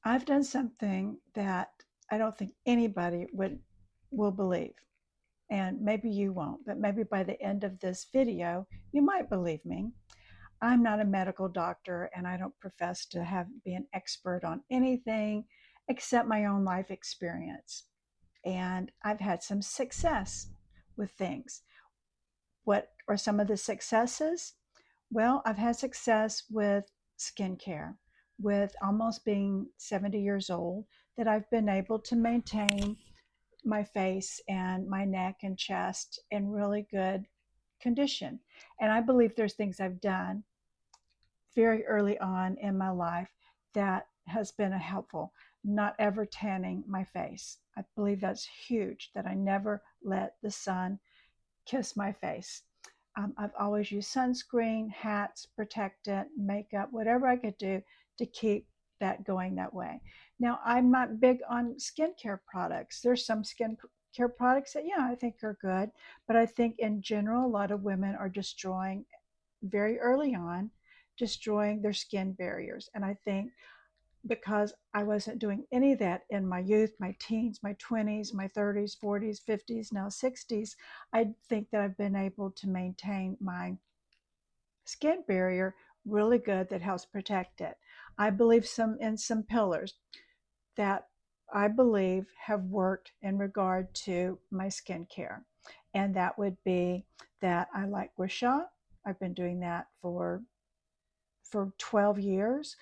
I've done something that I don't think anybody will believe. And maybe you won't, but maybe by the end of this video, you might believe me. I'm not a medical doctor and I don't profess to be an expert on anything except my own life experience. And I've had some success with things. What are some of the successes? Well, I've had success with skincare, with almost being 70 years old, that I've been able to maintain my face and my neck and chest in really good condition. And I believe there's things I've done very early on in my life that has been a helpful. Not ever tanning my face. I believe that's huge, that I never let the sun kiss my face. I've always used sunscreen, hats, protectant, makeup, whatever I could do to keep that going that way. Now, I'm not big on skincare products. There's some skincare products that, yeah, I think are good, but I think in general, a lot of women are destroying very early on, destroying their skin barriers. And I think because I wasn't doing any of that in my youth, my teens, my 20s, my 30s, 40s, 50s, now 60s, I think that I've been able to maintain my skin barrier really good that helps protect it. I believe some pillars that I believe have worked in regard to my skincare. And that would be that I like gua sha. I've been doing that for 12 years.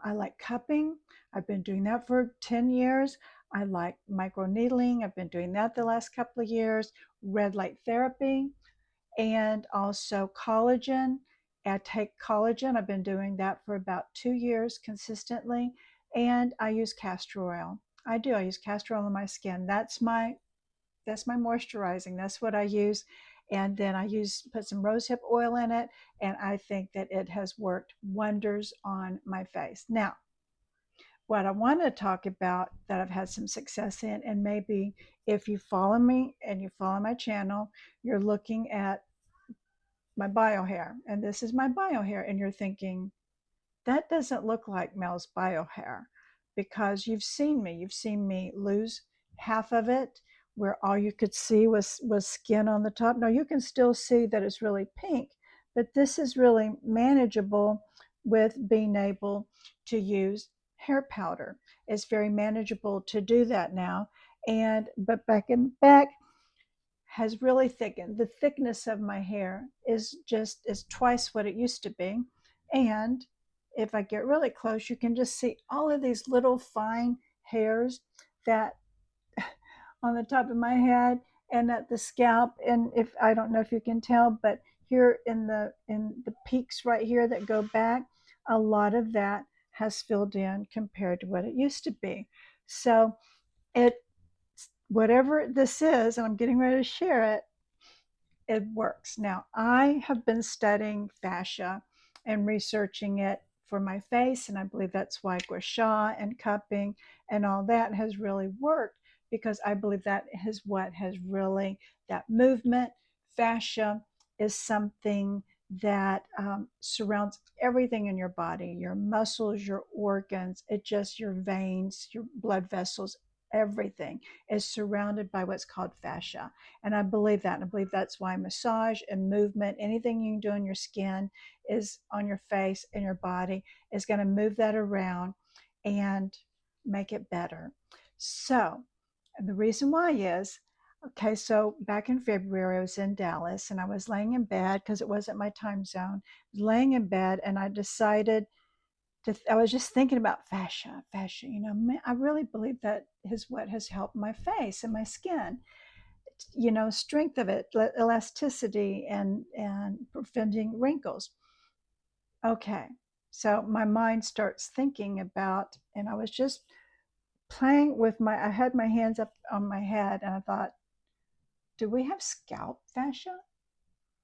I like cupping. I've been doing that for 10 years. I like microneedling. I've been doing that the last couple of years. Red light therapy and also collagen. I take collagen. I've been doing that for about 2 years consistently. And I use castor oil. I do. I use castor oil on my skin. That's my moisturizing. That's what I use. And then put some rosehip oil in it. And I think that it has worked wonders on my face. Now, what I want to talk about that I've had some success in, and maybe if you follow me and you follow my channel, you're looking at my bio hair. And this is my bio hair. And you're thinking, that doesn't look like Mel's bio hair because you've seen me lose half of it where all you could see was skin on the top. Now you can still see that it's really pink, but this is really manageable with being able to use hair powder. It's very manageable to do that now. But back in the back has really thickened. The thickness of my hair is twice what it used to be. And if I get really close, you can just see all of these little fine hairs that on the top of my head and at the scalp. And if I don't know if you can tell, but here in the peaks right here that go back, a lot of that has filled in compared to what it used to be. So it whatever this is, and I'm getting ready to share it, it works. Now, I have been studying fascia and researching it for my face, and I believe that's why gua sha and cupping and all that has really worked because I believe that is what has really, that movement, fascia is something that surrounds everything in your body, your muscles, your organs, it just your veins, your blood vessels, everything is surrounded by what's called fascia. And I believe that. And I believe that's why massage and movement, anything you can do on your skin, is on your face and your body, is going to move that around and make it better. So, and the reason why is, okay, so back in February, I was in Dallas and I was laying in bed because it wasn't my time zone. I was laying in bed and I decided I was just thinking about fascia, man, I really believe that is what has helped my face and my skin, strength of it, elasticity, and preventing wrinkles. Okay, so my mind starts thinking about, and I was just playing with I had my hands up on my head, and I thought, do we have scalp fascia?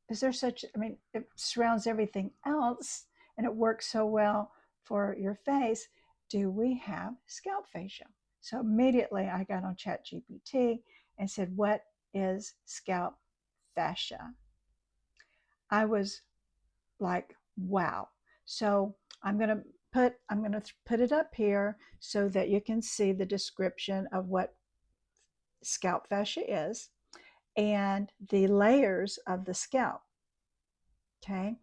Is there such? I mean, it surrounds everything else, and it works so well for your face. Do we have scalp fascia? So immediately I got on ChatGPT and said, what is scalp fascia? I was like, wow. So I'm going to I'm going to put it up here so that you can see the description of what scalp fascia is and the layers of the scalp. Okay.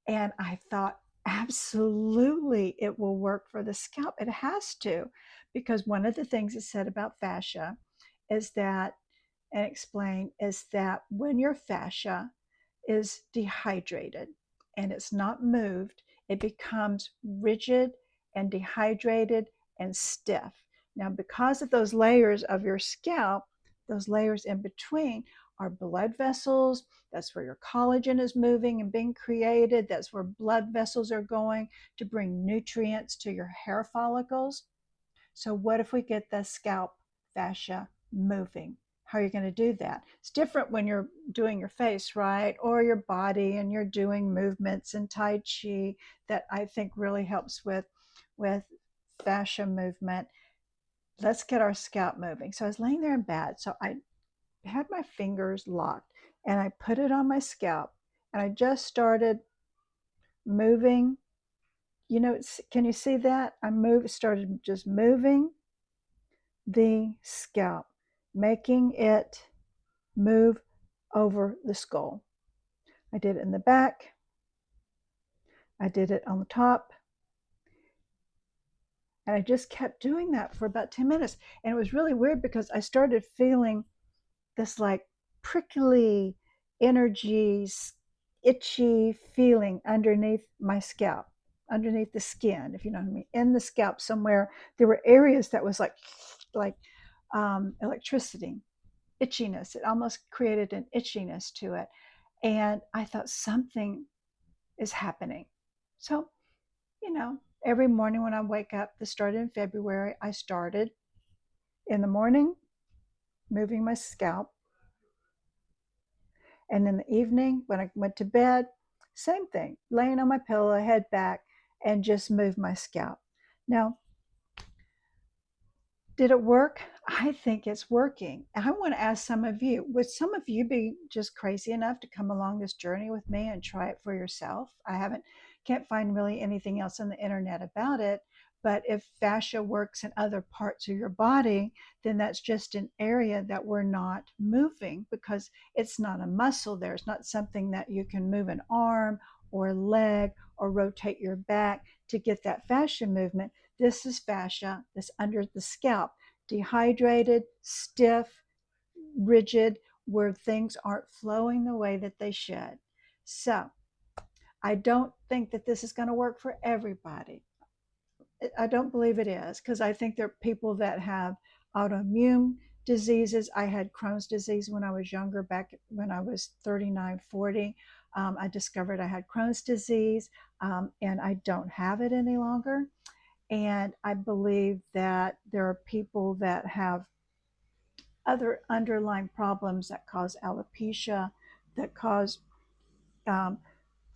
And I thought, absolutely, it will work for the scalp. It has to, because one of the things it said about fascia is that, and explain, is that when your fascia is dehydrated and it's not moved, it becomes rigid and dehydrated and stiff. Now, because of those layers of your scalp, those layers in between are blood vessels. That's where your collagen is moving and being created. That's where blood vessels are going to bring nutrients to your hair follicles. So, what if we get the scalp fascia moving? How are you going to do that? It's different when you're doing your face, right? Or your body, and you're doing movements and Tai Chi that I think really helps with fascia movement. Let's get our scalp moving. So I was laying there in bed. So I had my fingers locked and I put it on my scalp and I just started moving. You know, can you see that? Started just moving the scalp, making it move over the skull. I did it in the back. I did it on the top. And I just kept doing that for about 10 minutes. And it was really weird because I started feeling this like prickly energy, itchy feeling underneath my scalp, underneath the skin, if you know what I mean, in the scalp somewhere. There were areas that was like electricity, itchiness. It almost created an itchiness to it. And I thought something is happening. So, you know, every morning when I wake up, this started in February, I started in the morning moving my scalp. And in the evening, when I went to bed, same thing, laying on my pillow, head back, and just move my scalp. Now, did it work? I think it's working. I want to ask some of you, would some of you be just crazy enough to come along this journey with me and try it for yourself? Can't find really anything else on the internet about it. But if fascia works in other parts of your body, then that's just an area that we're not moving because it's not a muscle there. It's not something that you can move an arm or a leg or rotate your back to get that fascia movement. This is fascia that's under the scalp, dehydrated, stiff, rigid, where things aren't flowing the way that they should. So I don't think that this is going to work for everybody. I don't believe it is because I think there are people that have autoimmune diseases. I had Crohn's disease when I was younger, back when I was 39, 40. I discovered I had Crohn's disease and I don't have it any longer. And I believe that there are people that have other underlying problems that cause alopecia, that cause um,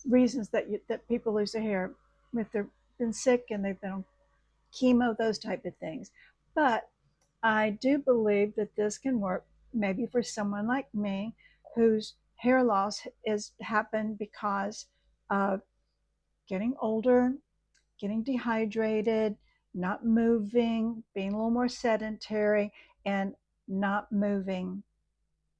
reasons that people lose their hair if they've been sick and they've been on chemo, those type of things. But I do believe that this can work maybe for someone like me whose hair loss has happened because of getting older, getting dehydrated, not moving, being a little more sedentary, and not moving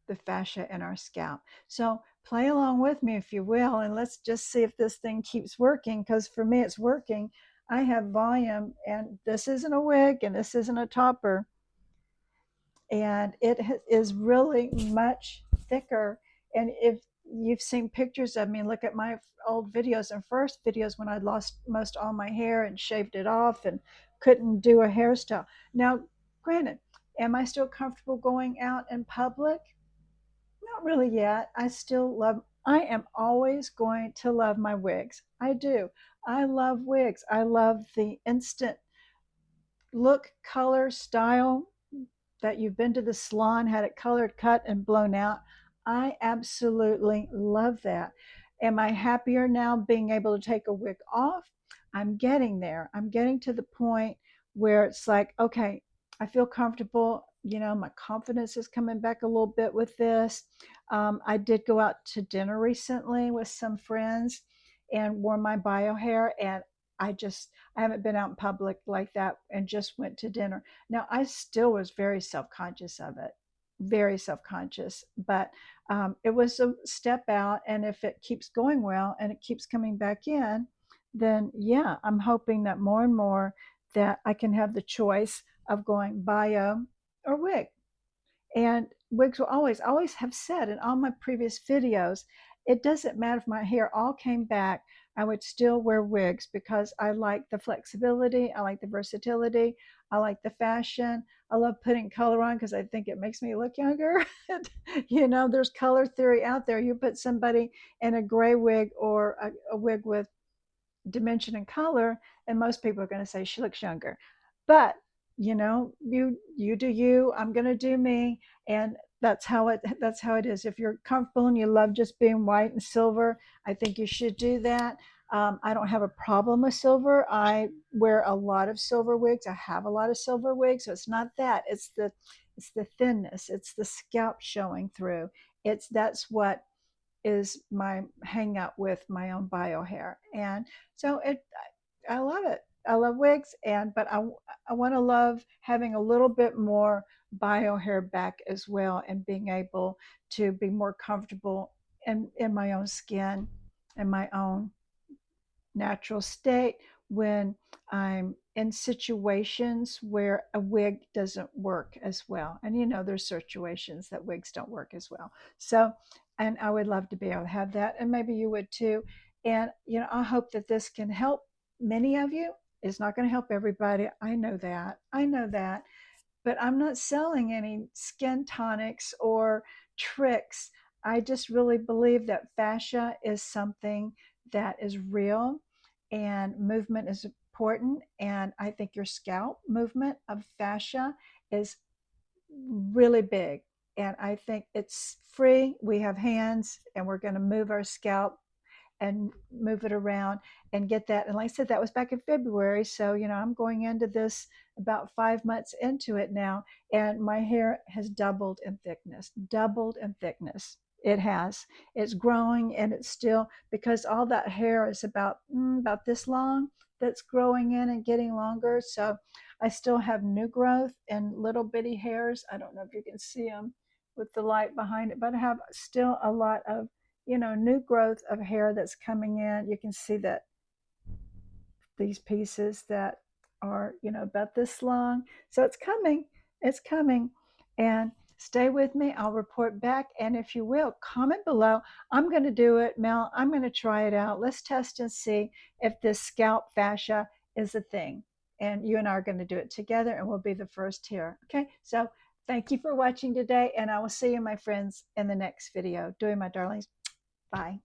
the fascia in our scalp. So play along with me if you will, and let's just see if this thing keeps working, because for me it's working. I have volume, and this isn't a wig and this isn't a topper, and it is really much thicker. And if you've seen pictures of me, look at my old videos and first videos when I lost most all my hair and shaved it off and couldn't do a hairstyle. Now, granted, am I still comfortable going out in public? Not really yet. I am always going to love my wigs. I do. I love wigs. I love the instant look, color, style that you've been to the salon, had it colored, cut, and blown out. I absolutely love that. Am I happier now being able to take a wig off? I'm getting there. I'm getting to the point where it's like, okay, I feel comfortable. You know, my confidence is coming back a little bit with this. I did go out to dinner recently with some friends and wore my bio hair, and I haven't been out in public like that and just went to dinner. Now, I still was very self-conscious of it, very self-conscious, but it was a step out. And if it keeps going well and it keeps coming back in, then yeah, I'm hoping that more and more that I can have the choice of going bio or wig. And wigs will always have said in all my previous videos, it doesn't matter if my hair all came back, I would still wear wigs because I like the flexibility, I like the versatility, I like the fashion. I love putting color on because I think it makes me look younger. You know, there's color theory out there. You put somebody in a gray wig or a wig with dimension and color, and most people are going to say she looks younger. But you know, you do you, I'm going to do me, and that's how it is. If you're comfortable and you love just being white and silver, I think you should do that. I don't have a problem with silver. I wear a lot of silver wigs. I have a lot of silver wigs, so it's not that. It's the thinness. It's the scalp showing through. It's that's what is my hang out with my own bio hair. And so I love it. I love wigs, and but I want to love having a little bit more bio hair back as well, and being able to be more comfortable in my own skin and my own natural state when I'm in situations where a wig doesn't work as well. And you know, there's situations that wigs don't work as well. So, and I would love to be able to have that, and maybe you would too. And you know, I hope that this can help many of you. It's not going to help everybody. I know that. I know that, but I'm not selling any skin tonics or tricks. I just really believe that fascia is something that is real, and movement is important. And I think your scalp movement of fascia is really big. And I think it's free. We have hands and we're going to move our scalp and move it around and get that. And like I said, that was back in February. So, you know, I'm going into this about 5 months into it now, and my hair has doubled in thickness, doubled in thickness. It has. It's growing, and it's still, because all that hair is about this long that's growing in and getting longer. So I still have new growth and little bitty hairs. I don't know if you can see them with the light behind it, but I have still a lot of, you know, new growth of hair that's coming in. You can see that these pieces that are, you know, about this long. So it's coming. It's coming. And stay with me. I'll report back. And if you will, comment below. I'm going to do it, Mel. I'm going to try it out. Let's test and see if this scalp fascia is a thing. And you and I are going to do it together, and we'll be the first here. Okay. So thank you for watching today. And I will see you, my friends, in the next video. Doing my darlings. Bye.